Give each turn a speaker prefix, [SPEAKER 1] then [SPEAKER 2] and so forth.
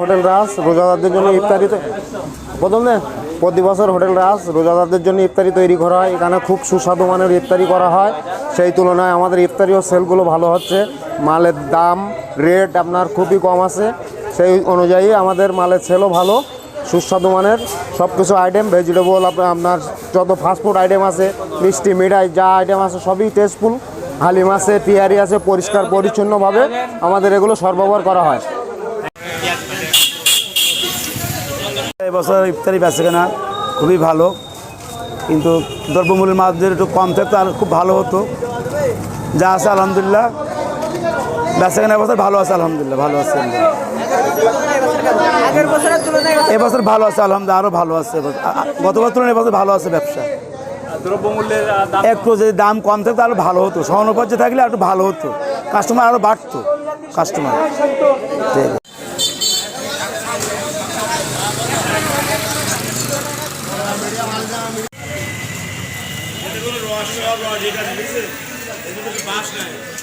[SPEAKER 1] Hotel রাস রোজাদারদের জন্য ইফতারিতে প্রতি বছর হোটেল রাস রোজাদারদের জন্য ইফতারি তৈরি করা হয়। এখানে খুব সুস্বাদু মানের ইফতারি করা হয়। সেই তুলনায় আমাদের ইফতারি ও সেলগুলো ভালো হচ্ছে। মালের দাম রেট আপনার খুবই কম আছে, সেই অনুযায়ী আমাদের মালের সেলও ভালো, সুস্বাদু মানের সব কিছু আইটেম ভেজিটেবল আপনার যত ফাস্টফুড আইটেম আছে, মিষ্টি মিঠাই যা আইটেম আছে সবই টেস্টফুল। হালিম আছে, তিয়ারি আছে, পরিষ্কার পরিচ্ছন্নভাবে আমাদের এগুলো সরবরাহ করা হয়।
[SPEAKER 2] এবছর ইফতারি বেচাকেনা খুবই ভালো, কিন্তু দ্রব্যমূল্যের মাধ্যমে একটু কম থাকতো আর খুব ভালো হতো। যা আছে আলহামদুলিল্লাহ, বেচাকেনা এবছর ভালো আছে আলহামদুলিল্লাহ, ভালো আছে এবছর ভালো আছে আলহামদুলিল্লাহ, আরও ভালো আছে গতবার তুলনায় এবছর ভালো আছে ব্যবসা।
[SPEAKER 3] দ্রব্যমূল্যের
[SPEAKER 2] একটু যদি দাম কম থাকতো আরও ভালো হতো, সহানুপাতে থাকলে একটু ভালো হতো, কাস্টমার আরও বাড়তো কাস্টমার।
[SPEAKER 3] রস